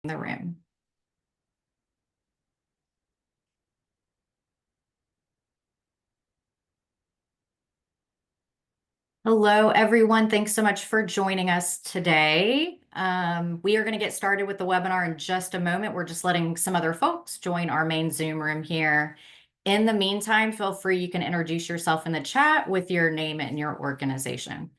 the room. Hello, everyone. Thanks so much for joining us today. We are going to get started with the webinar in just a moment. We're just letting some other folks join our main Zoom room here. In the meantime, feel free, you can introduce yourself in the chat with your name and your organization.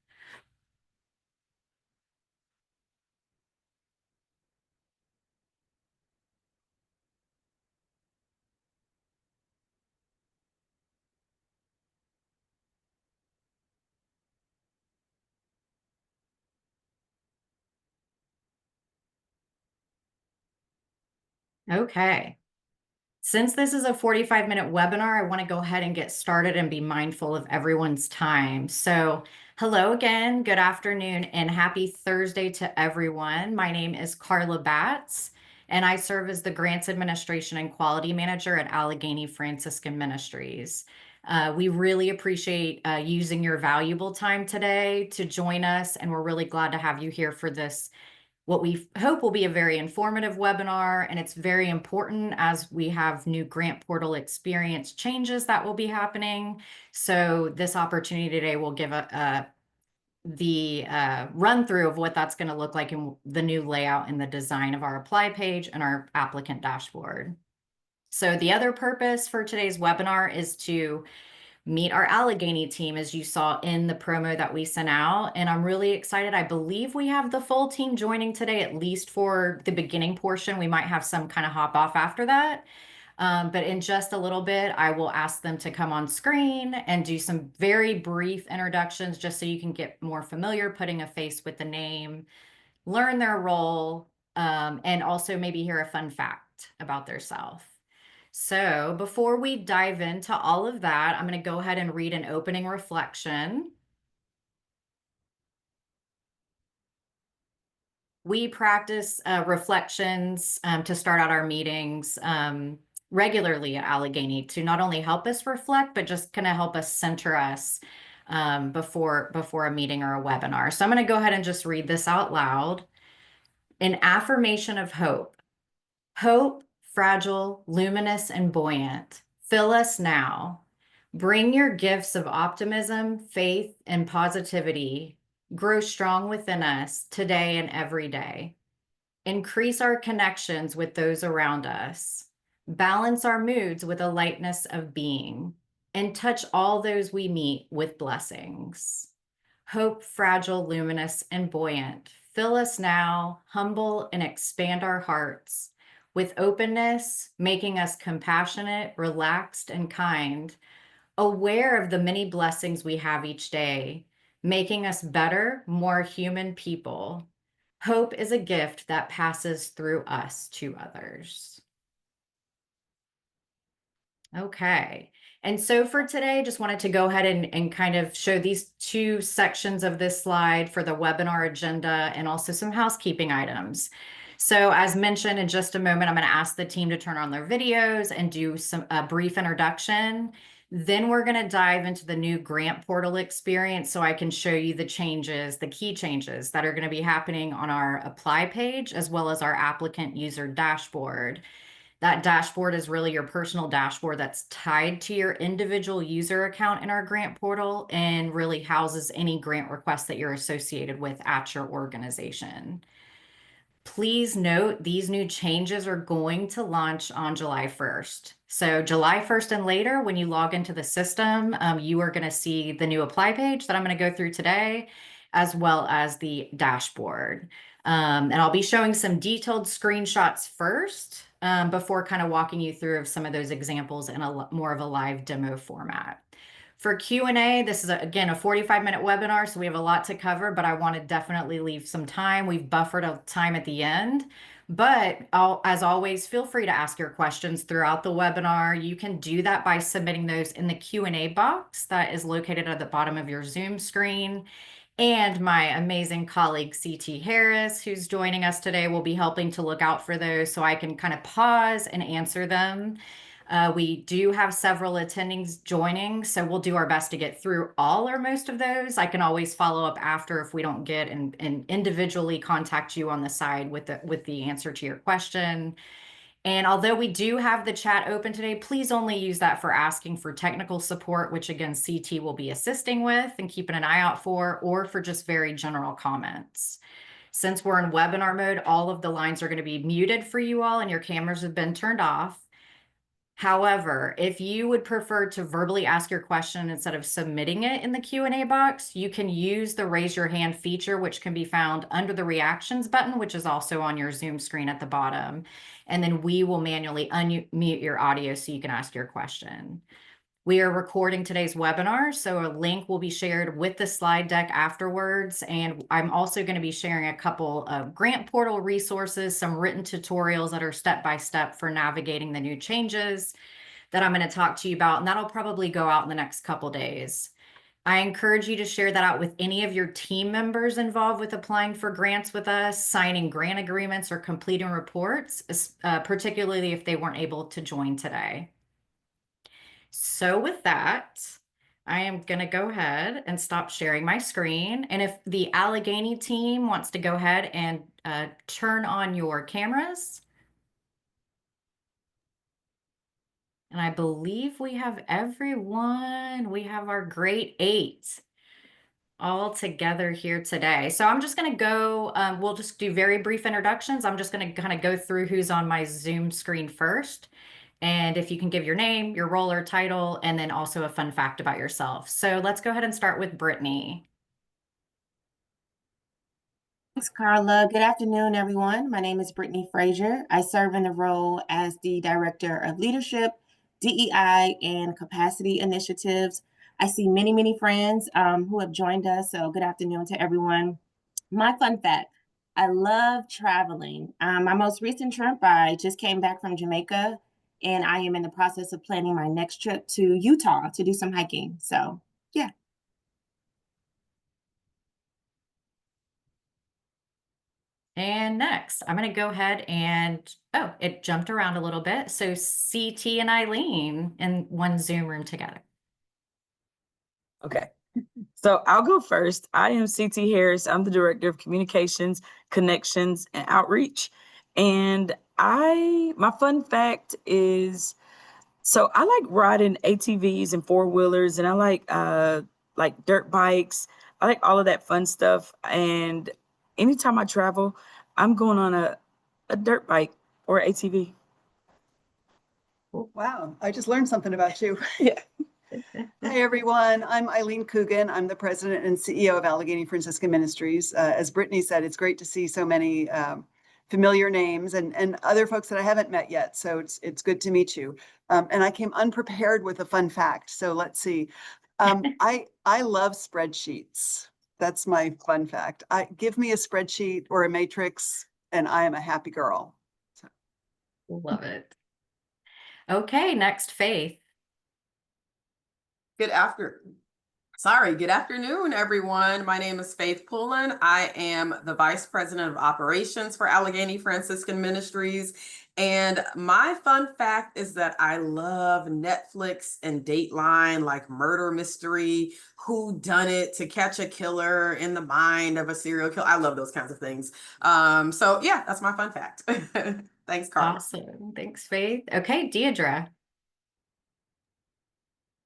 Okay. Since this is a 45-minute webinar, I want to go ahead and get started and be mindful of everyone's time. So hello again, good afternoon, and happy Thursday to everyone. My name is Carla Batts, and I serve as the Grants Administration and Quality Manager at Allegany Franciscan Ministries. We really appreciate using your valuable time today to join us, and we're really glad to have you here for this what we hope will be a very informative webinar, and it's very important as we have new grant portal experience changes that will be happening. So this opportunity today will give the run through of what that's going to look like in the new layout and the design of our apply page and our applicant dashboard. So the other purpose for today's webinar is to meet our Allegany team, as you saw in the promo that we sent out. And I'm really excited. I believe we have the full team joining today, at least for the beginning portion. We might have some kind of hop off after that. But in just a little bit, I will ask them to come on screen and do some very brief introductions just so you can get more familiar, putting a face with the name, learn their role, and also maybe hear a fun fact about their self. So before we dive into all of that, I'm going to go ahead and read an opening reflection. We practice reflections to start out our meetings regularly at Allegany to not only help us reflect, but just kind of help us center us before a meeting or a webinar. So I'm going to go ahead and just read this out loud. An affirmation of hope. Hope, fragile, luminous, and buoyant, fill us now. Bring your gifts of optimism, faith, and positivity. Grow strong within us today and every day. Increase our connections with those around us. Balance our moods with a lightness of being. And touch all those we meet with blessings. Hope, fragile, luminous, and buoyant. Fill us now, humble and expand our hearts with openness, making us compassionate, relaxed, and kind, aware of the many blessings we have each day, making us better, more human people. Hope is a gift that passes through us to others. Okay. And so for today, just wanted to go ahead and kind of show these two sections of this slide for the webinar agenda and also some housekeeping items. So as mentioned, in just a moment, I'm going to ask the team to turn on their videos and do a brief introduction. Then we're going to dive into the new grant portal experience so I can show you the changes, the key changes that are going to be happening on our apply page, as well as our applicant user dashboard. That dashboard is really your personal dashboard that's tied to your individual user account in our grant portal and really houses any grant requests that you're associated with at your organization. Please note these new changes are going to launch on July 1st. So July 1st and later, when you log into the system, you are going to see the new apply page that I'm going to go through today, as well as the dashboard. And I'll be showing some detailed screenshots first before kind of walking you through some of those examples in a more of a live demo format. For Q&A, this is, again, a 45-minute webinar, so we have a lot to cover, but I want to definitely leave some time. We've buffered a time at the end, but as always, feel free to ask your questions throughout the webinar. You can do that by submitting those in the Q&A box that is located at the bottom of your Zoom screen. And my amazing colleague, CT Harris, who's joining us today, will be helping to look out for those so I can kind of pause and answer them. We do have several attendings joining, so we'll do our best to get through all or most of those. I can always follow up after if we don't get and individually contact you on the side with the answer to your question. And although we do have the chat open today, please only use that for asking for technical support, which again, CT will be assisting with and keeping an eye out for, or for just very general comments. Since we're in webinar mode, all of the lines are going to be muted for you all and your cameras have been turned off. However, if you would prefer to verbally ask your question instead of submitting it in the Q&A box, you can use the raise your hand feature, which can be found under the reactions button, which is also on your Zoom screen at the bottom. And then we will manually unmute your audio so you can ask your question. We are recording today's webinar, so a link will be shared with the slide deck afterwards. And I'm also going to be sharing a couple of grant portal resources, some written tutorials that are step-by-step for navigating the new changes that I'm going to talk to you about. And that'll probably go out in the next couple days. I encourage you to share that out with any of your team members involved with applying for grants with us, signing grant agreements, or completing reports, particularly if they weren't able to join today. So with that, I am going to go ahead and stop sharing my screen. And if the Allegany team wants to go ahead and turn on your cameras. And I believe we have everyone. We have our great 8 all together here today. So I'm just going to go, we'll just do very brief introductions. I'm just going to kind of go through who's on my Zoom screen first. And if you can give your name, your role or title, and then also a fun fact about yourself. So let's go ahead and start with Brittany. Thanks, Carla. Good afternoon, everyone. My name is Brittany Frazier. I serve in the role as the Director of Leadership, DEI, and Capacity Initiatives. I see many, many friends who have joined us, so good afternoon to everyone. My fun fact, I love traveling. My most recent trip, I just came back from Jamaica, and I am in the process of planning my next trip to Utah to do some hiking. So, yeah. And next, I'm going to go ahead and, oh, it jumped around a little bit. So CT and Eileen in one Zoom room together. Okay, so I'll go first. I am CT Harris. I'm the Director of Communications, Connections, and Outreach. And my fun fact is, so I like riding ATVs and four-wheelers, and I like dirt bikes. I like all of that fun stuff. And anytime I travel, I'm going on a dirt bike or ATV. Wow, I just learned something about you. Yeah. Hi, everyone. I'm Eileen Coogan. I'm the president and CEO of Allegany Franciscan Ministries. As Brittany said, it's great to see so many familiar names and other folks that I haven't met yet. So it's good to meet you. And I came unprepared with a fun fact. So let's see. I love spreadsheets. That's my fun fact. Give me a spreadsheet or a matrix, and I am a happy girl. So. Love it. Okay, next, Faith. Good afternoon, everyone. My name is Faith Pullen. I am the Vice President of Operations for Allegany Franciscan Ministries. And my fun fact is that I love Netflix and Dateline, like murder mystery, who done it, to catch a killer in the mind of a serial killer. I love those kinds of things. So yeah, that's my fun fact. Thanks, Carl. Awesome. Thanks, Faith. Okay, Deidre.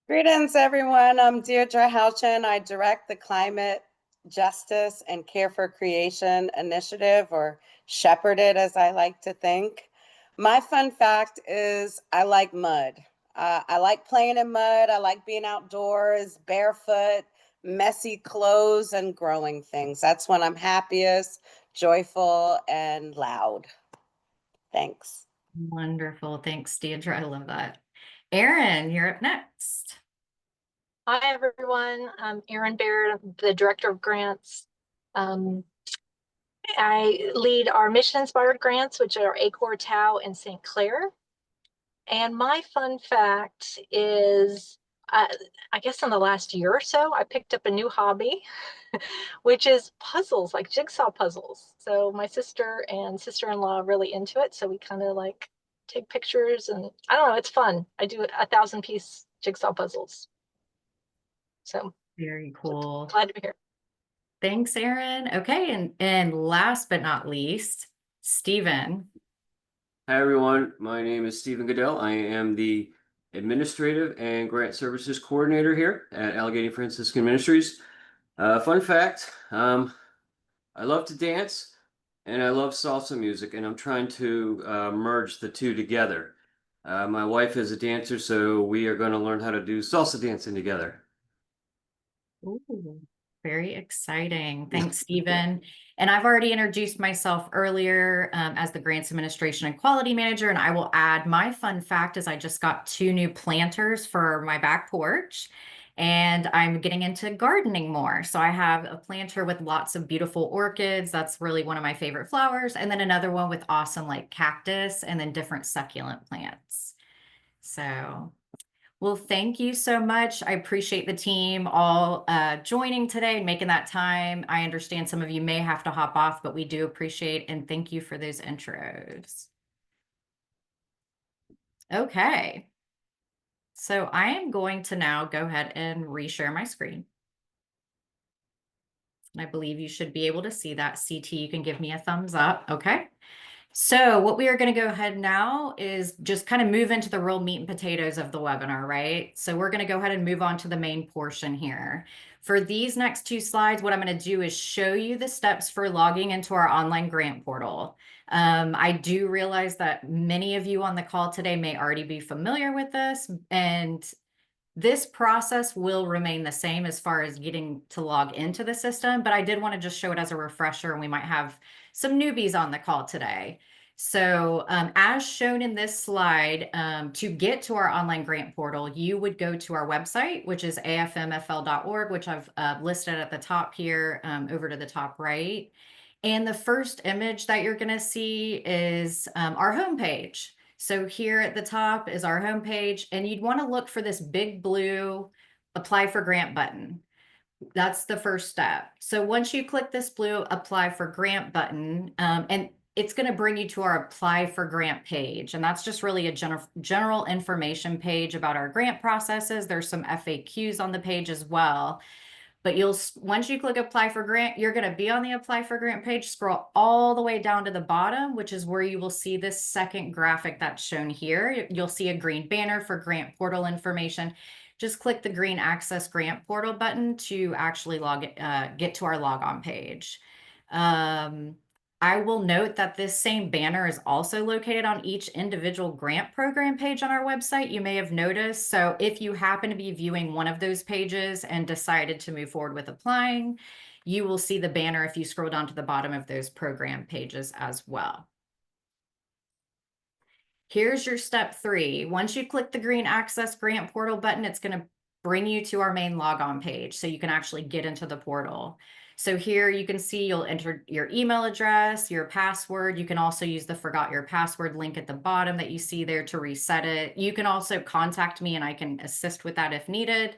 Greetings, everyone. I'm Deirdre Houchin. I direct the Climate Justice and Care for Creation Initiative, or shepherd it, as I like to think. My fun fact is I like mud. I like playing in mud. I like being outdoors, barefoot, messy clothes, and growing things. That's when I'm happiest, joyful, and loud. Thanks. Wonderful. Thanks, Deidre. I love that. Erin, you're up next. Hi, everyone. I'm Erin Baird, the Director of Grants. I lead our mission-inspired grants, which are Acor, Tau, and St. Clair. And my fun fact is, I guess in the last year or so, I picked up a new hobby, which is puzzles, like jigsaw puzzles. So my sister and sister-in-law are really into it. So we kind of like take pictures, and I don't know, it's fun. I do 1,000-piece jigsaw puzzles. So Very cool. glad to be here. Thanks, Erin. Okay, and last but not least, Stephen. Hi, everyone. My name is Stephen Goodell. I am the Administrative and Grant Services Coordinator here at Allegany Franciscan Ministries. Fun fact, I love to dance and I love salsa music, and I'm trying to merge the two together. My wife is a dancer, so we are going to learn how to do salsa dancing together. Ooh, very exciting. Thanks, Stephen. And I've already introduced myself earlier as the Grants Administration and Quality Manager, and I will add my fun fact is I just got 2 new planters for my back porch, and I'm getting into gardening more. So I have a planter with lots of beautiful orchids. That's really one of my favorite flowers. And then another one with awesome like cactus and then different succulent plants. So well, thank you so much. I appreciate the team all joining today and making that time. I understand some of you may have to hop off, but we do appreciate and thank you for those intros. Okay. So I am going to now go ahead and reshare my screen. And I believe you should be able to see that. CT, you can give me a thumbs up. Okay. So what we are going to go ahead now is just kind of move into the real meat and potatoes of the webinar, right? So we're going to go ahead and move on to the main portion here. For these next 2 slides, what I'm going to do is show you the steps for logging into our online grant portal. I do realize that many of you on the call today may already be familiar with this, and this process will remain the same as far as getting to log into the system, but I did want to just show it as a refresher, and we might have some newbies on the call today. So as shown in this slide, to get to our online grant portal, you would go to our website, which is afmfl.org, which I've listed at the top here, over to the top right. And the first image that you're going to see is our homepage. So here at the top is our homepage, and you'd want to look for this big blue apply for grant button. That's the first step. So once you click this blue apply for grant button, and it's going to bring you to our apply for grant page. And that's just really a general information page about our grant processes. There's some FAQs on the page as well. But once you click apply for grant, you're going to be on the apply for grant page. Scroll all the way down to the bottom, which is where you will see this second graphic that's shown here. You'll see a green banner for grant portal information. Just click the green access grant portal button to actually get to our logon page. I will note that this same banner is also located on each individual grant program page on our website. You may have noticed. So if you happen to be viewing one of those pages and decided to move forward with applying, you will see the banner if you scroll down to the bottom of those program pages as well. Here's your step 3. Once you click the green access grant portal button, it's going to bring you to our main logon page so you can actually get into the portal. So here you can see you'll enter your email address, your password. You can also use the forgot your password link at the bottom that you see there to reset it. You can also contact me and I can assist with that if needed.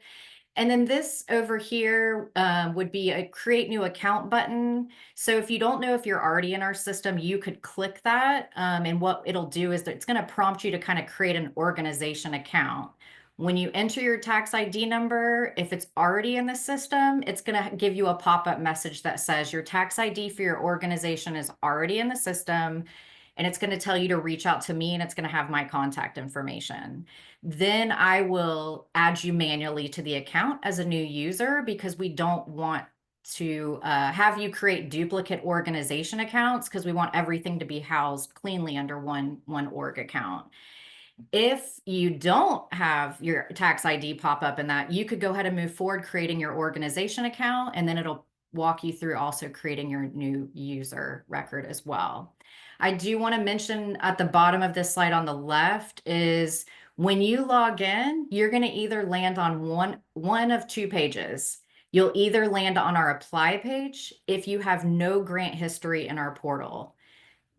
And then this over here would be a create new account button. So if you don't know if you're already in our system, you could click that. And what it'll do is that it's going to prompt you to kind of create an organization account. When you enter your tax ID number, if it's already in the system, it's going to give you a pop-up message that says your tax ID for your organization is already in the system. And it's going to tell you to reach out to me, and it's going to have my contact information. Then I will add you manually to the account as a new user, because we don't want to have you create duplicate organization accounts, because we want everything to be housed cleanly under one org account. If you don't have your tax ID pop up in that, you could go ahead and move forward creating your organization account, and then it'll walk you through also creating your new user record as well. I do want to mention at the bottom of this slide on the left is when you log in, you're going to either land on one of 2 pages. You'll either land on our apply page if you have no grant history in our portal.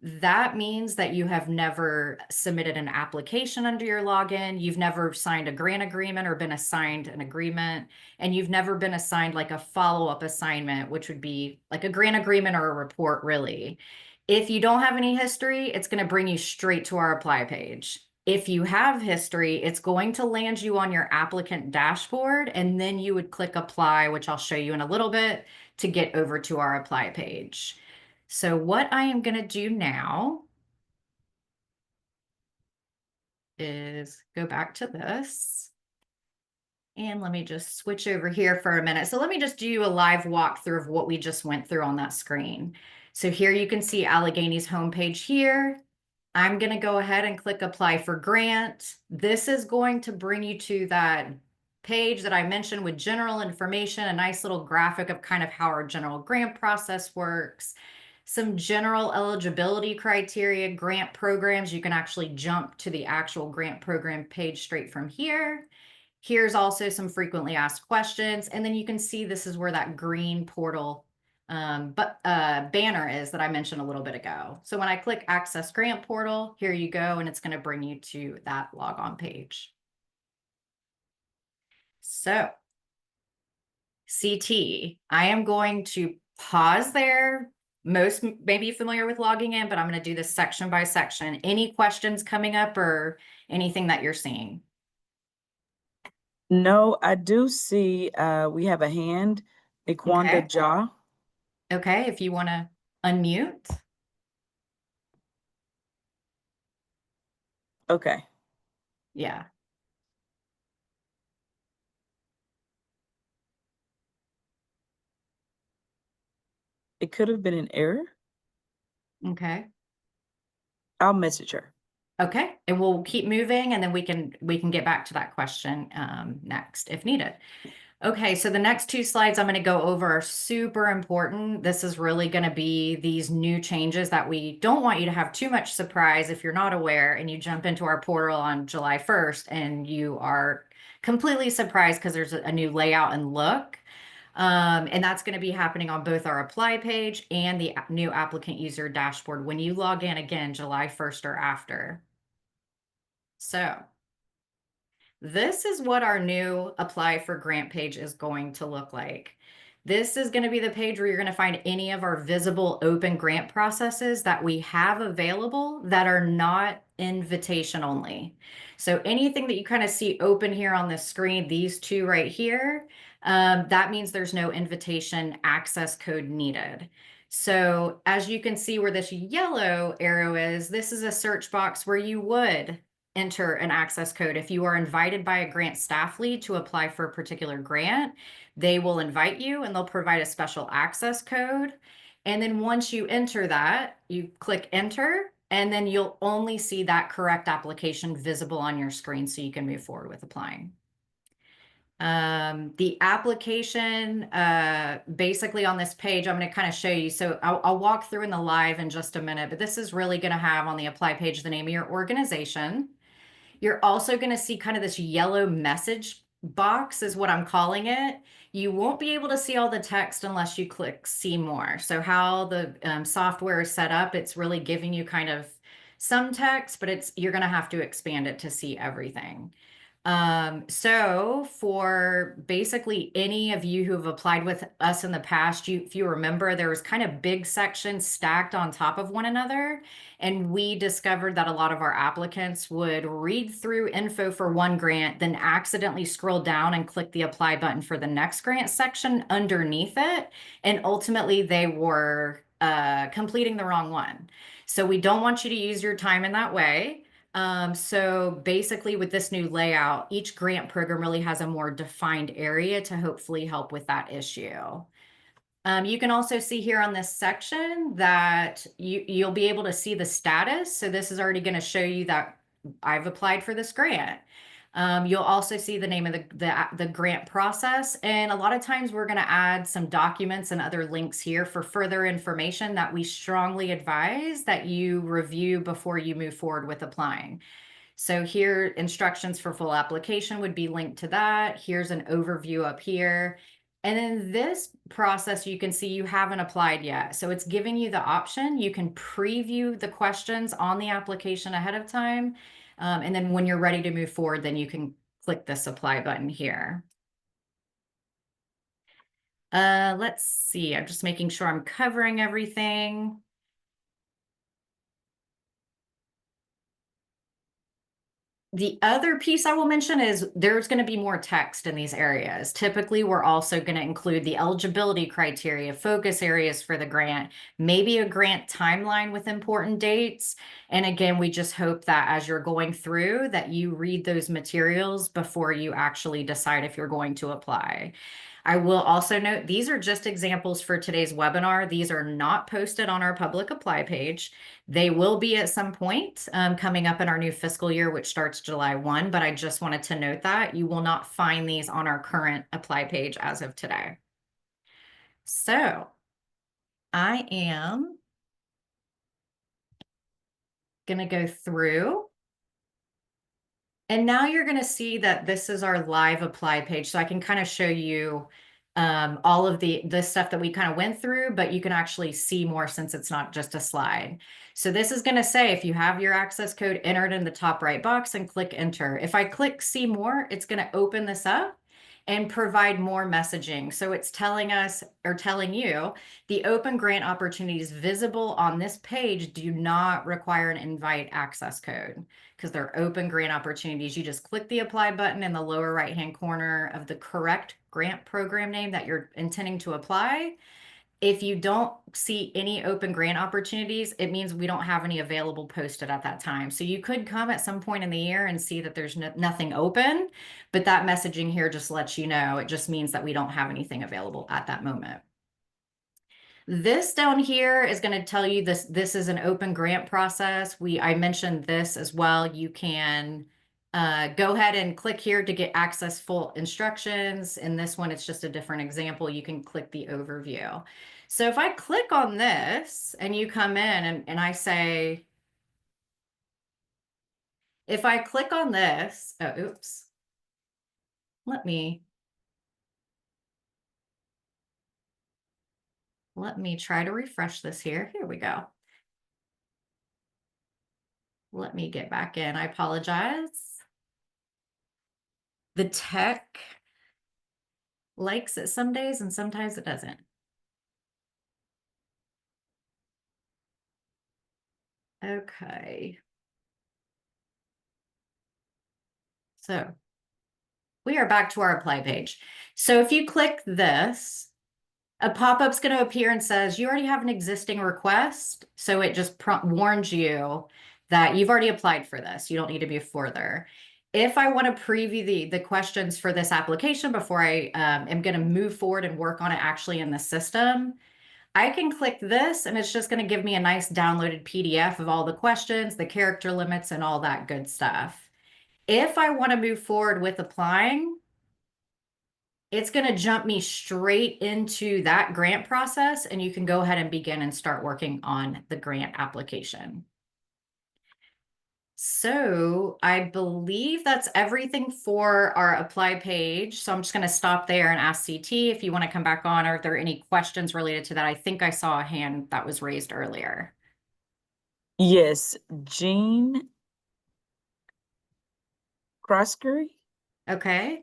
That means that you have never submitted an application under your login, you've never signed a grant agreement or been assigned an agreement, and you've never been assigned like a follow-up assignment, which would be like a grant agreement or a report really. If you don't have any history, it's going to bring you straight to our apply page. If you have history, it's going to land you on your applicant dashboard, and then you would click apply, which I'll show you in a little bit, to get over to our apply page. So what I am going to do now is go back to this. And let me just switch over here for a minute. So let me just do a live walkthrough of what we just went through on that screen. So here you can see Allegany's homepage here. I'm going to go ahead and click apply for grant. This is going to bring you to that page that I mentioned with general information, a nice little graphic of kind of how our general grant process works, some general eligibility criteria, grant programs. You can actually jump to the actual grant program page straight from here. Here's also some frequently asked questions. And then you can see this is where that green portal banner is that I mentioned a little bit ago. So when I click Access Grant Portal, here you go, and it's going to bring you to that logon page. So CT, I am going to pause there. Most may be familiar with logging in, but I'm going to do this section by section. Any questions coming up or anything that you're seeing? No, I do see we have a hand, Ikwanda Okay. Ja. Okay, if you want to unmute. Okay. Yeah. It could have been an error. Okay. I'll message her. Okay, and we'll keep moving, and then we can get back to that question next if needed. Okay, so the next two slides I'm going to go over are super important. This is really going to be these new changes that we don't want you to have too much surprise if you're not aware and you jump into our portal on July 1st and you are completely surprised because there's a new layout and look. And that's going to be happening on both our apply page and the new applicant user dashboard when you log in again, July 1st or after. So this is what our new apply for grant page is going to look like. This is going to be the page where you're going to find any of our visible open grant processes that we have available that are not invitation only. So anything that you kind of see open here on the screen, these two right here, that means there's no invitation access code needed. So as you can see where this yellow arrow is, this is a search box where you would enter an access code. If you are invited by a grant staff lead to apply for a particular grant, they will invite you and they'll provide a special access code. And then once you enter that, you click enter, and then you'll only see that correct application visible on your screen so you can move forward with applying. The application, basically on this page, I'm going to kind of show you. So I'll walk through in the live in just a minute, but this is really going to have on the apply page the name of your organization. You're also going to see kind of this yellow message box is what I'm calling it. You won't be able to see all the text unless you click see more. So how the software is set up, it's really giving you kind of some text, but you're going to have to expand it to see everything. So for basically any of you who have applied with us in the past, if you remember, there was kind of big sections stacked on top of one another. And we discovered that a lot of our applicants would read through info for one grant, then accidentally scroll down and click the apply button for the next grant section underneath it. And ultimately they were completing the wrong one. So we don't want you to use your time in that way. So basically with this new layout, each grant program really has a more defined area to hopefully help with that issue. You can also see here on this section that you'll be able to see the status. So this is already going to show you that I've applied for this grant. You'll also see the name of the grant process. And a lot of times we're going to add some documents and other links here for further information that we strongly advise that you review before you move forward with applying. So here, instructions for full application would be linked to that. Here's an overview up here. And in this process, you can see you haven't applied yet. So it's giving you the option. You can preview the questions on the application ahead of time. And then when you're ready to move forward, then you can click this apply button here. Let's see, I'm just making sure I'm covering everything. The other piece I will mention is there's going to be more text in these areas. Typically, we're also going to include the eligibility criteria, focus areas for the grant, maybe a grant timeline with important dates. And again, we just hope that as you're going through that you read those materials before you actually decide if you're going to apply. I will also note these are just examples for today's webinar. These are not posted on our public apply page. They will be at some point coming up in our new fiscal year, which starts July 1, but I just wanted to note that you will not find these on our current apply page as of today. So I am going to go through. And now you're going to see that this is our live apply page. So I can kind of show you all of the stuff that we kind of went through, but you can actually see more since it's not just a slide. So this is going to say, if you have your access code, enter it in the top right box and click enter. If I click see more, it's going to open this up and provide more messaging. So it's telling us or telling you the open grant opportunities visible on this page do not require an invite access code because they're open grant opportunities. You just click the apply button in the lower right-hand corner of the correct grant program name that you're intending to apply. If you don't see any open grant opportunities, it means we don't have any available posted at that time. So you could come at some point in the year and see that there's nothing open, but that messaging here just lets you know. It just means that we don't have anything available at that moment. This down here is going to tell you this is an open grant process. I mentioned this as well. You can go ahead and click here to get access full instructions. In this one, it's just a different example. You can click the overview. So if I click on this and you come in and I say, if I click on this, oh, oops, let me try to refresh this here. Here we go. Let me get back in. I apologize. The tech likes it some days and sometimes it doesn't. Okay. So we are back to our apply page. So if you click this, a pop-up's going to appear and says, you already have an existing request. So it just warns you that you've already applied for this. You don't need to be further. If I want to preview the questions for this application before I am going to move forward and work on it actually in the system, I can click this and it's just going to give me a nice downloaded PDF of all the questions, the character limits, and all that good stuff. If I want to move forward with applying, it's going to jump me straight into that grant process, and you can go ahead and begin and start working on the grant application. So I believe that's everything for our apply page. So I'm just going to stop there and ask CT if you want to come back on, or if there are any questions related to that. I think I saw a hand that was raised earlier. Yes, Jean Croskery. Okay.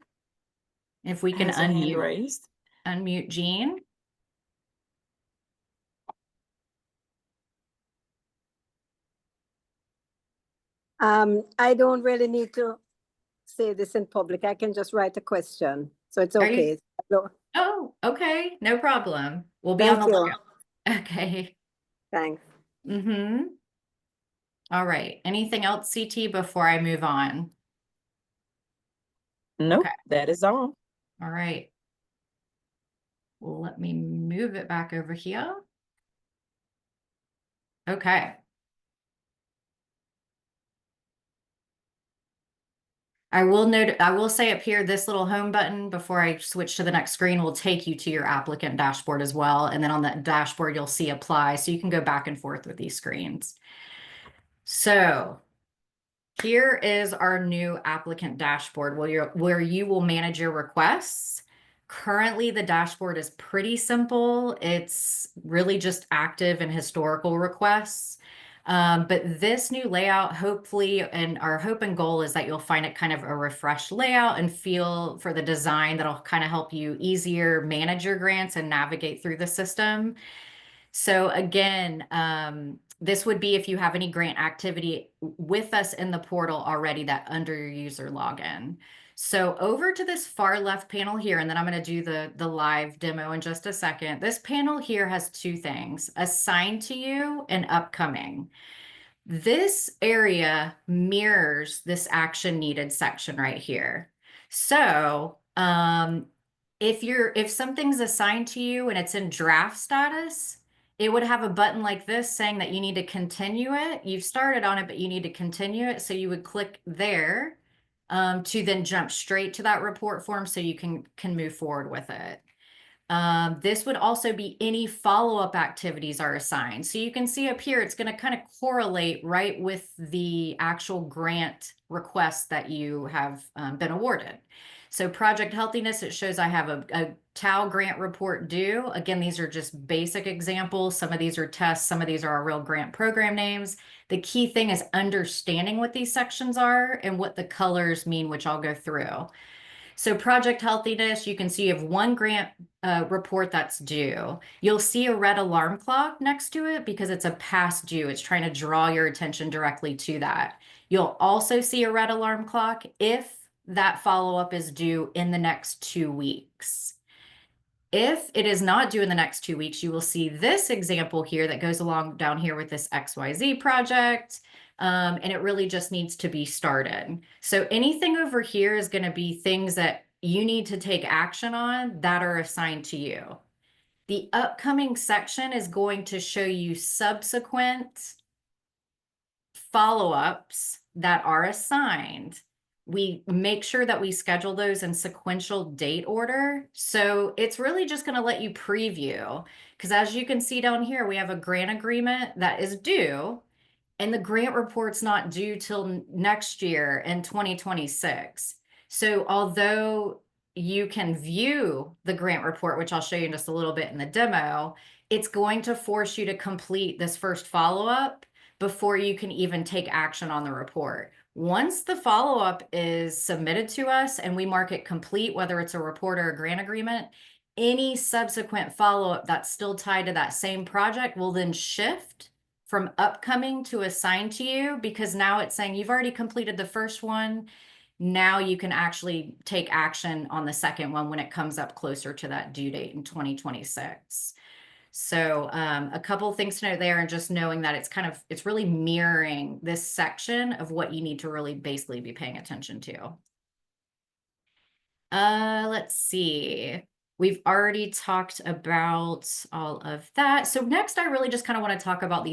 If we can has a hand raised. Unmute Jean. I don't really need to say this in public. I can just write a question. So it's okay. Oh, okay. No problem. We'll be Thank on the you. lookout. Okay. Thanks. Mm-hmm. All right. Anything else, CT, before I move on? Nope, Okay. that is all. All right. Well, let me move it back over here. Okay. I will say up here, this little home button before I switch to the next screen will take you to your applicant dashboard as well. And then on that dashboard, you'll see apply. So you can go back and forth with these screens. So here is our new applicant dashboard where you will manage your requests. Currently, the dashboard is pretty simple. It's really just active and historical requests. But this new layout, hopefully, and our hope and goal is that you'll find it kind of a refreshed layout and feel for the design that'll kind of help you easier manage your grants and navigate through the system. So again, This would be if you have any grant activity with us in the portal already that under your user login. So over to this far left panel here, and then I'm going to do the live demo in just a second. This panel here has two things: assigned to you and upcoming. This area mirrors this action needed section right here. So if something's assigned to you and it's in draft status, it would have a button like this saying that you need to continue it. You've started on it, but you need to continue it. So you would click there to then jump straight to that report form so you can move forward with it. This would also be any follow-up activities are assigned. So you can see up here, it's going to kind of correlate right with the actual grant request that you have been awarded. So project healthiness, it shows I have a TAO grant report due. Again, these are just basic examples. Some of these are tests. Some of these are our real grant program names. The key thing is understanding what these sections are and what the colors mean, which I'll go through. So project healthiness, you can see you have one grant report that's due. You'll see a red alarm clock next to it because it's a past due. It's trying to draw your attention directly to that. You'll also see a red alarm clock if that follow-up is due in the next 2 weeks. If it is not due in the next 2 weeks, you will see this example here that goes along down here with this XYZ project. And it really just needs to be started. So anything over here is going to be things that you need to take action on that are assigned to you. The upcoming section is going to show you subsequent follow-ups that are assigned. We make sure that we schedule those in sequential date order. So it's really just going to let you preview, because as you can see down here, we have a grant agreement that is due. And the grant report's not due till next year in 2026. So although you can view the grant report, which I'll show you in just a little bit in the demo, it's going to force you to complete this first follow-up before you can even take action on the report. Once the follow-up is submitted to us and we mark it complete, whether it's a report or a grant agreement, any subsequent follow-up that's still tied to that same project will then shift from upcoming to assigned to you, because now it's saying you've already completed the first one. Now you can actually take action on the second one when it comes up closer to that due date in 2026. So a couple of things to note there, and just knowing that it's really mirroring this section of what you need to really basically be paying attention to. Let's see. We've already talked about all of that. So next, I really just kind of want to talk about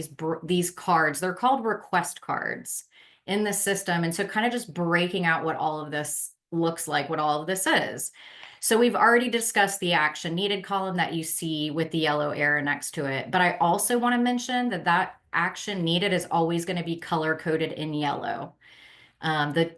these cards. They're called request cards in the system. And so kind of just breaking out what all of this looks like, what all of this is. So we've already discussed the action needed column that you see with the yellow arrow next to it. But I also want to mention that that action needed is always going to be color coded in yellow. The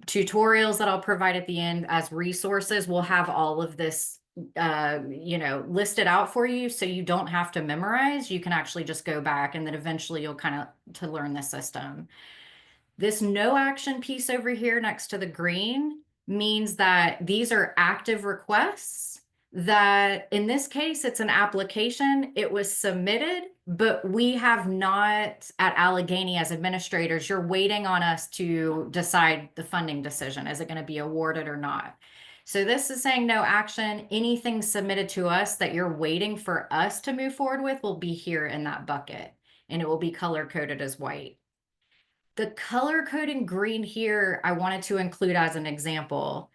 tutorials that I'll provide at the end as resources will have all of this listed out for you, so you don't have to memorize. You can actually just go back, and then eventually you'll kind of to learn the system. This no action piece over here next to the green means that these are active requests that in this case, it's an application. It was submitted, but we have not at Allegany as administrators, you're waiting on us to decide the funding decision. Is it going to be awarded or not? So this is saying no action. Anything submitted to us that you're waiting for us to move forward with will be here in that bucket, and it will be color coded as white. The color coding green here, I wanted to include as an example,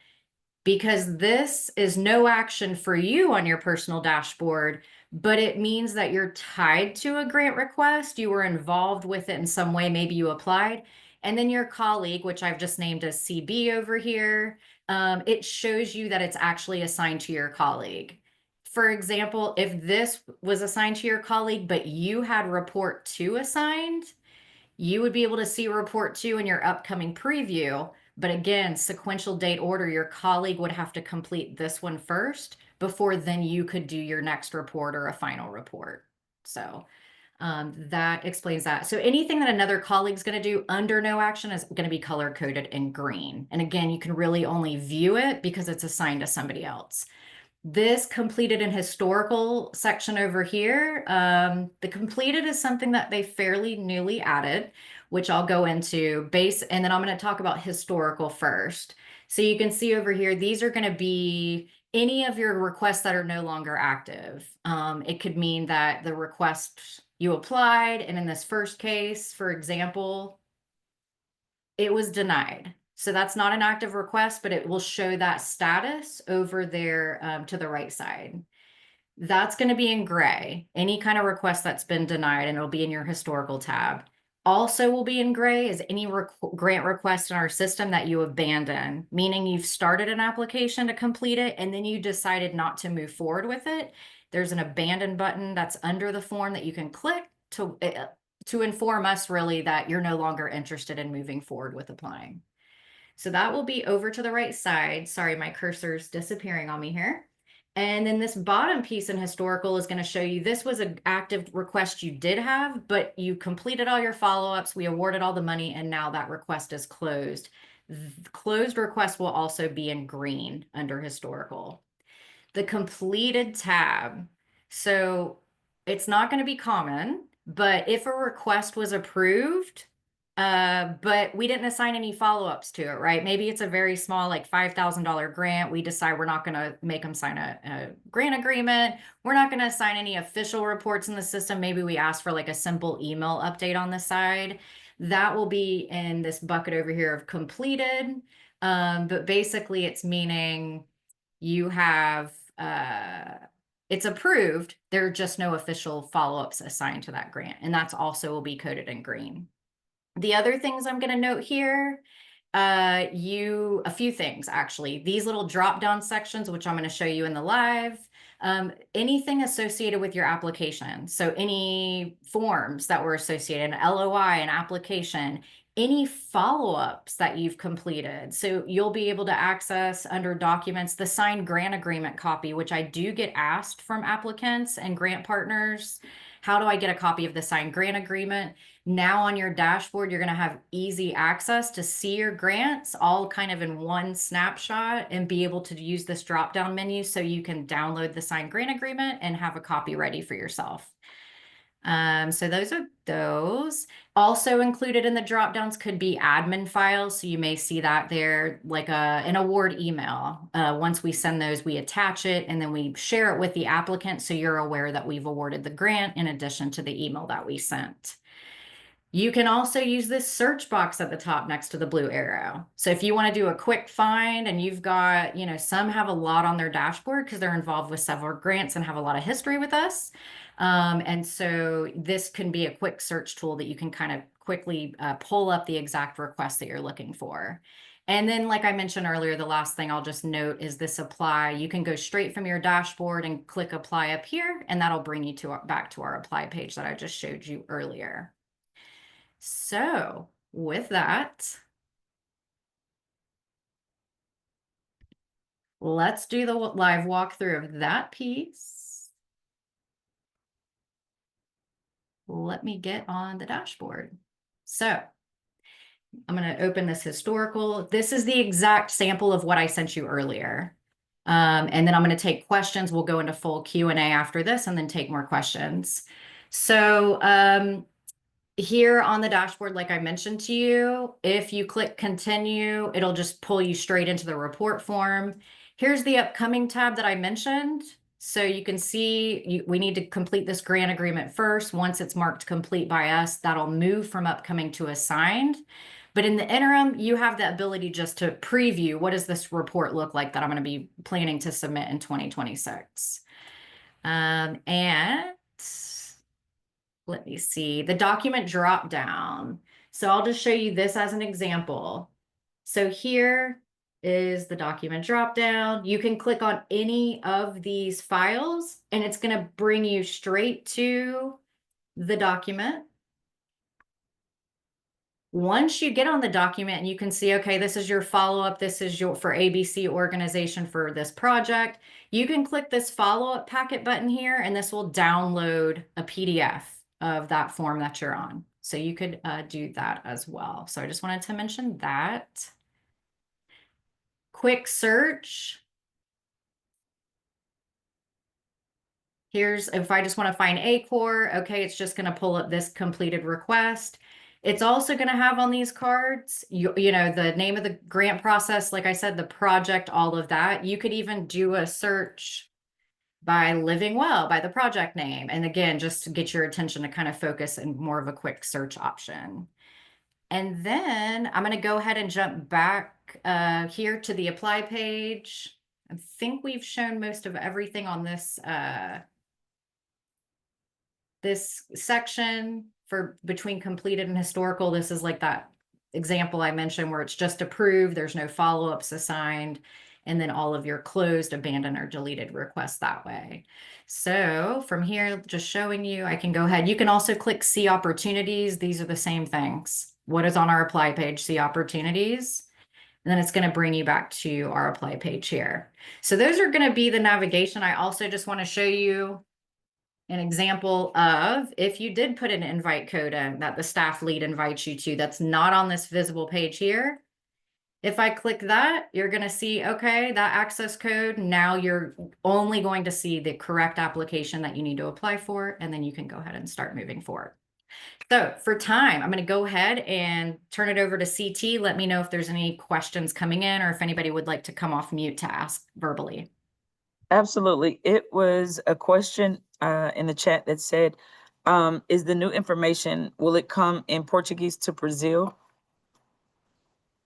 because this is no action for you on your personal dashboard, but it means that you're tied to a grant request. You were involved with it in some way. Maybe you applied. And then your colleague, which I've just named as CB over here, it shows you that it's actually assigned to your colleague. For example, if this was assigned to your colleague, but you had report 2 assigned, you would be able to see report 2 in your upcoming preview. But again, sequential date order, your colleague would have to complete this one first before then you could do your next report or a final report. So that explains that. So anything that another colleague's going to do under no action is going to be color coded in green. And again, you can really only view it because it's assigned to somebody else. This completed and historical section over here, the completed is something that they fairly newly added, which I'll go into and then I'm going to talk about historical first. So you can see over here, these are going to be any of your requests that are no longer active. It could mean that the request you applied, and in this first case, for example, it was denied. So that's not an active request, but it will show that status over there to the right side. That's going to be in gray. Any kind of request that's been denied, and it'll be in your historical tab. Also will be in gray is any grant request in our system that you abandon, meaning you've started an application to complete it and then you decided not to move forward with it. There's an abandon button that's under the form that you can click to inform us really that you're no longer interested in moving forward with applying. So that will be over to the right side. Sorry, my cursor's disappearing on me here. And then this bottom piece in historical is going to show you this was an active request you did have, but you completed all your follow-ups, we awarded all the money, and now that request is closed. The closed request will also be in green under historical. The completed tab. So it's not going to be common, but if a request was approved, but we didn't assign any follow-ups to it, right? Maybe it's a very small, like $5,000 grant. We decide we're not going to make them sign a grant agreement. We're not going to assign any official reports in the system. Maybe we ask for like a simple email update on the side. That will be in this bucket over here of completed. But basically it's meaning you have, it's approved. There are just no official follow-ups assigned to that grant. And that's also will be coded in green. The other things I'm going to note here, a few things actually. These little drop-down sections, which I'm going to show you in the live, anything associated with your application. So any forms that were associated, an LOI, an application, any follow-ups that you've completed. So you'll be able to access under documents, the signed grant agreement copy, which I do get asked from applicants and grant partners. How do I get a copy of the signed grant agreement? Now on your dashboard, you're going to have easy access to see your grants all kind of in one snapshot and be able to use this drop-down menu so you can download the signed grant agreement and have a copy ready for yourself. So those are those. Also included in the drop-downs could be admin files. So you may see that there, like an award email. Once we send those, we attach it and then we share it with the applicant so you're aware that we've awarded the grant in addition to the email that we sent. You can also use this search box at the top next to the blue arrow. So if you want to do a quick find and you've got, some have a lot on their dashboard because they're involved with several grants and have a lot of history with us. And so this can be a quick search tool that you can kind of quickly pull up the exact request that you're looking for. And then, like I mentioned earlier, the last thing I'll just note is this apply. You can go straight from your dashboard and click apply up here, and that'll bring you back to our apply page that I just showed you earlier. So with that, let's do the live walkthrough of that piece. Let me get on the dashboard. So I'm going to open this historical. This is the exact sample of what I sent you earlier. And then I'm going to take questions. We'll go into full Q&A after this and then take more questions. So here on the dashboard, like I mentioned to you, if you click continue, it'll just pull you straight into the report form. Here's the upcoming tab that I mentioned. So you can see we need to complete this grant agreement first. Once it's marked complete by us, that'll move from upcoming to assigned. But in the interim, you have the ability just to preview what does this report look like that I'm going to be planning to submit in 2026. And let me see, the document drop down. So I'll just show you this as an example. So here is the document drop down. You can click on any of these files and it's going to bring you straight to the document. Once you get on the document and you can see, okay, this is your follow-up, this is your for ABC organization for this project, you can click this follow-up packet button here and this will download a PDF of that form that you're on. So you could do that as well. So I just wanted to mention that. Quick search. Here's, if I just want to find ACOR, okay, it's just going to pull up this completed request. It's also going to have on these cards, you know, the name of the grant process, like I said, the project, all of that. You could even do a search by Living Well, by the project name. And again, just to get your attention to kind of focus in more of a quick search option. And then I'm going to go ahead and jump back here to the apply page. I think we've shown most of everything on this this section for between completed and historical. This is like that example I mentioned where it's just approved, there's no follow-ups assigned, and then all of your closed, abandoned, or deleted requests that way. So from here, just showing you, I can go ahead. You can also click see opportunities. These are the same things. What is on our apply page? See opportunities. And then it's going to bring you back to our apply page here. So those are going to be the navigation. I also just want to show you an example of if you did put an invite code in that the staff lead invites you to, that's not on this visible page here. If I click that, you're going to see, okay, that access code. Now you're only going to see the correct application that you need to apply for, and then you can go ahead and start moving forward. So for time, I'm going to go ahead and turn it over to CT. Let me know if there's any questions coming in or if anybody would like to come off mute to ask verbally. Absolutely. It was a question in the chat that said, is the new information, will it come in Portuguese to Brazil?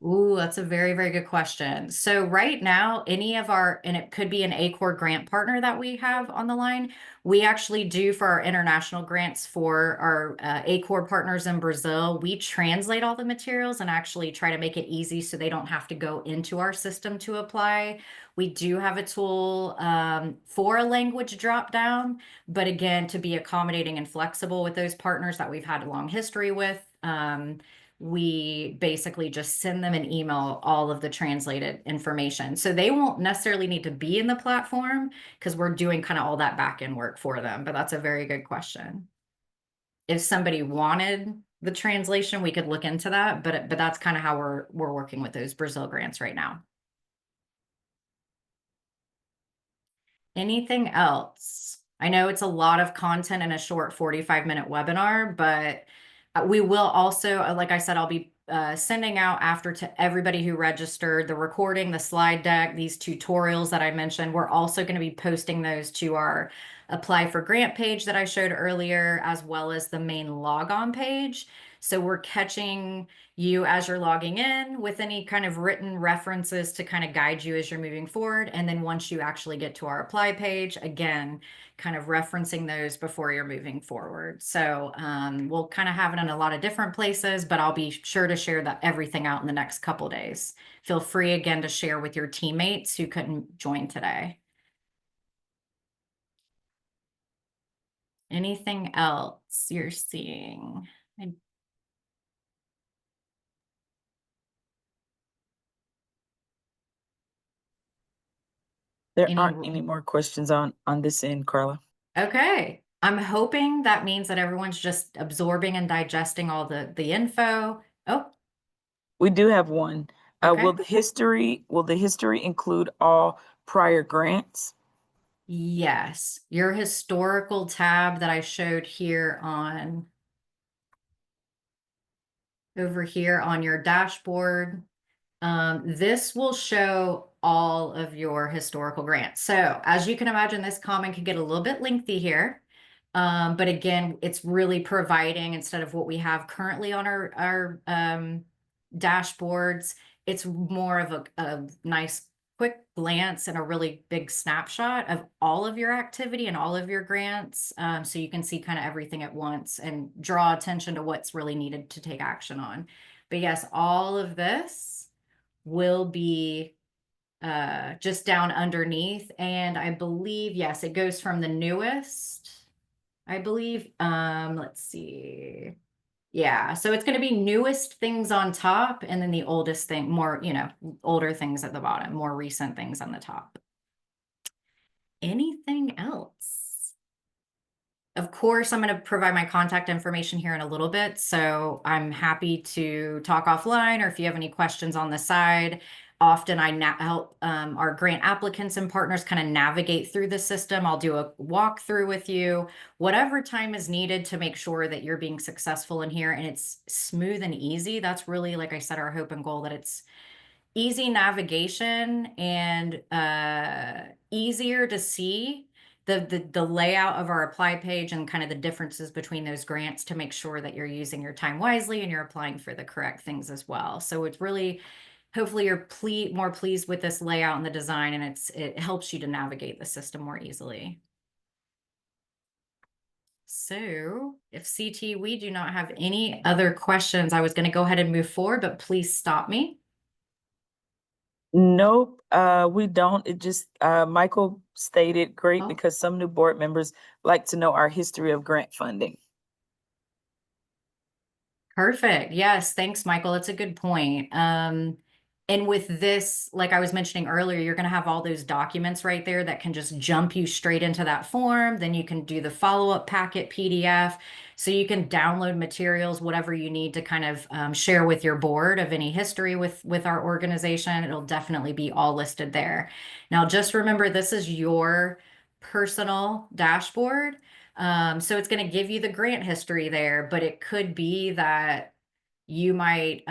Ooh, that's a very, very good question. So right now, any of our, and it could be an ACOR grant partner that we have on the line, we actually do for our international grants for our ACOR partners in Brazil, we translate all the materials and actually try to make it easy so they don't have to go into our system to apply. We do have a tool for a language drop down, but again, to be accommodating and flexible with those partners that we've had a long history with, we basically just send them an email, all of the translated information. So they won't necessarily need to be in the platform because we're doing kind of all that back end work for them. But that's a very good question. If somebody wanted the translation, we could look into that. But that's kind of how we're working with those Brazil grants right now. Anything else? I know it's a lot of content in a short 45-minute webinar, but we will also, like I said, I'll be sending out after to everybody who registered the recording, the slide deck, these tutorials that I mentioned. We're also going to be posting those to our apply for grant page that I showed earlier, as well as the main logon page. So we're catching you as you're logging in with any kind of written references to kind of guide you as you're moving forward. And then once you actually get to our apply page, again, kind of referencing those before you're moving forward. So we'll kind of have it in a lot of different places, but I'll be sure to share that everything out in the next couple days. Feel free again to share with your teammates who couldn't join today. Anything else you're seeing? There aren't any more questions on this end, Carla. Okay. I'm hoping that means that everyone's just absorbing and digesting all the info. Oh, we do have one. Okay. Will the history include all prior grants? Yes. Your historical tab that I showed here on over here on your dashboard. This will show all of your historical grants. So as you can imagine, this comment could get a little bit lengthy here. But again, it's really providing, instead of what we have currently on our dashboards, it's more of a nice quick glance and a really big snapshot of all of your activity and all of your grants. So you can see kind of everything at once and draw attention to what's really needed to take action on. But yes, all of this will be just down underneath. And I believe, yes, it goes from the newest, I believe. Let's see. Yeah, so it's going to be newest things on top, and then the oldest thing, more, older things at the bottom, more recent things on the top. Anything else? Of course, I'm going to provide my contact information here in a little bit, so I'm happy to talk offline, or if you have any questions on the side. Often I help our grant applicants and partners kind of navigate through the system. I'll do a walkthrough with you, whatever time is needed to make sure that you're being successful in here and it's smooth and easy. That's really, like I said, our hope and goal, that it's easy navigation and easier to see the layout of our apply page and kind of the differences between those grants to make sure that you're using your time wisely and you're applying for the correct things as well. So it's really, hopefully you're more pleased with this layout and the design, and it helps you to navigate the system more easily. So if CT, we do not have any other questions, I was going to go ahead and move forward, but please stop me. Nope, we don't. It just, Michael stated great Oh. because some new board members like to know our history of grant funding. Perfect. Yes. Thanks, Michael. That's a good point. And with this, like I was mentioning earlier, you're going to have all those documents right there that can just jump you straight into that form. Then you can do the follow-up packet PDF. So you can download materials, whatever you need to kind of share with your board of any history with our organization. It'll definitely be all listed there. Now, just remember, this is your personal dashboard. So it's going to give you the grant history there, but it could be that you might,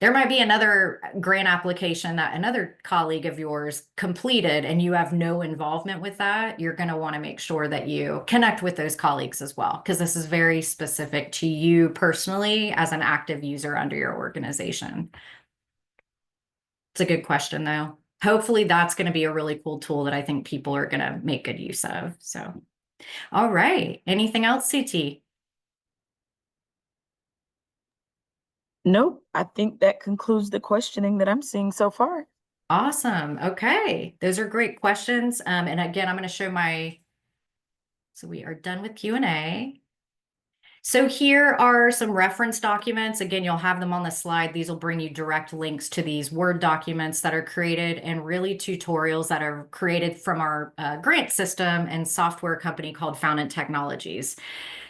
there might be another grant application that another colleague of yours completed and you have no involvement with that. You're going to want to make sure that you connect with those colleagues as well, because this is very specific to you personally as an active user under your organization. It's a good question, though. Hopefully that's going to be a really cool tool that I think people are going to make good use of. So, all right. Anything else, CT? Nope, I think that concludes the questioning that I'm seeing so far. Awesome. Okay. Those are great questions. And again, I'm going to show so we are done with Q&A. So here are some reference documents. Again, you'll have them on the slide. These will bring you direct links to these Word documents that are created, and really tutorials that are created from our grant system and software company called Fountain Technologies.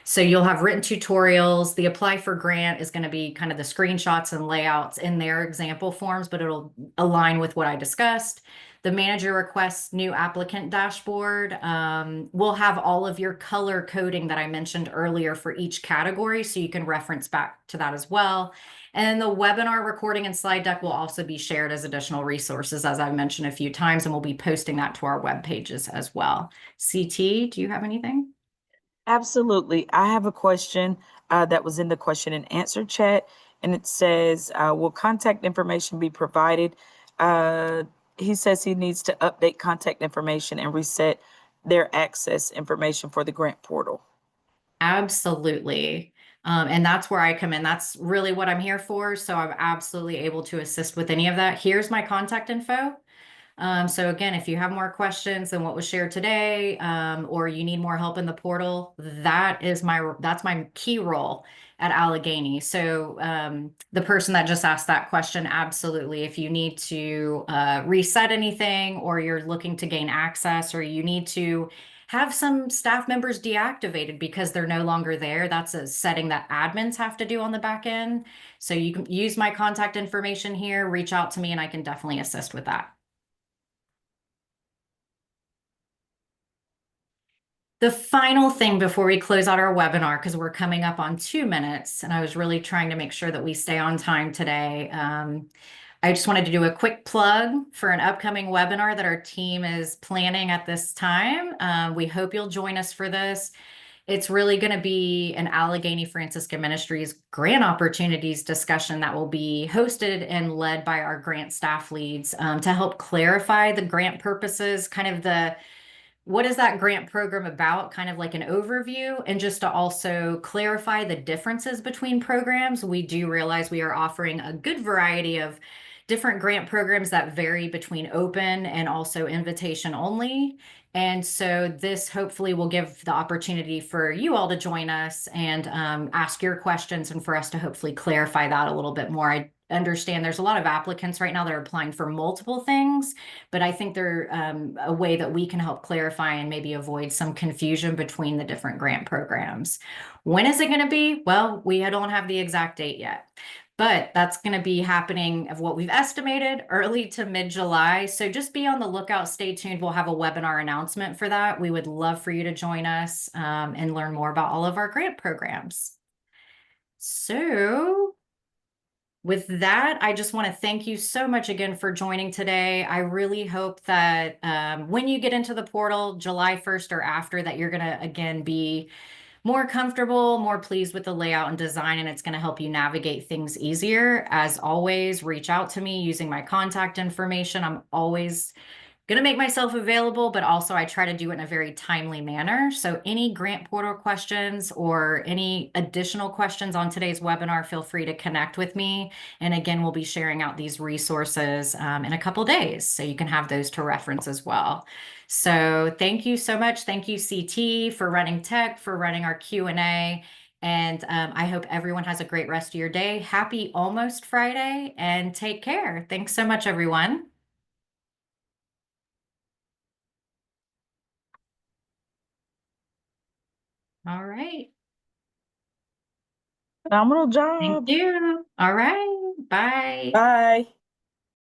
So you'll have written tutorials. The apply for grant is going to be kind of the screenshots and layouts in their example forms, but it'll align with what I discussed. The manager requests new applicant dashboard. We'll have all of your color coding that I mentioned earlier for each category, so you can reference back to that as well. And the webinar recording and slide deck will also be shared as additional resources, as I've mentioned a few times, and we'll be posting that to our web pages as well. CT, do you have anything? Absolutely. I have a question that was in the question and answer chat, and it says, will contact information be provided? He says he needs to update contact information and reset their access information for the grant portal. Absolutely. And that's where I come in. That's really what I'm here for. So I'm absolutely able to assist with any of that. Here's my contact info. So again, if you have more questions than what was shared today, or you need more help in the portal, that's my key role at Allegany. So the person that just asked that question, absolutely. If you need to reset anything, or you're looking to gain access, or you need to have some staff members deactivated because they're no longer there, that's a setting that admins have to do on the back end. So you can use my contact information here, reach out to me, and I can definitely assist with that. The final thing before we close out our webinar, because we're coming up on 2 minutes, and I was really trying to make sure that we stay on time today. I just wanted to do a quick plug for an upcoming webinar that our team is planning at this time. We hope you'll join us for this. It's really going to be an Allegany Franciscan Ministries grant opportunities discussion that will be hosted and led by our grant staff leads to help clarify the grant purposes, kind of what is that grant program about, kind of like an overview, and just to also clarify the differences between programs. We do realize we are offering a good variety of different grant programs that vary between open and also invitation only. And so this hopefully will give the opportunity for you all to join us and ask your questions, and for us to hopefully clarify that a little bit more. I understand there's a lot of applicants right now that are applying for multiple things, but I think they're a way that we can help clarify and maybe avoid some confusion between the different grant programs. When is it going to be? Well, we don't have the exact date yet. but that's going to be happening of what we've estimated early to mid-July. So just be on the lookout, stay tuned. We'll have a webinar announcement for that. We would love for you to join us and learn more about all of our grant programs. So with that, I just want to thank you so much again for joining today. I really hope that when you get into the portal July 1st or after, that you're going to, again, be more comfortable, more pleased with the layout and design, and it's going to help you navigate things easier. As always, reach out to me using my contact information. I'm always going to make myself available, but also I try to do it in a very timely manner. So any grant portal questions or any additional questions on today's webinar, feel free to connect with me. And again, we'll be sharing out these resources in a couple days, so you can have those to reference as well. So thank you so much. Thank you, CT, for running tech, for running our Q&A. And I hope everyone has a great rest of your day. Happy almost Friday, and take care. Thanks so much, everyone. All right. Phenomenal job. Thank you. All right. Bye. Bye.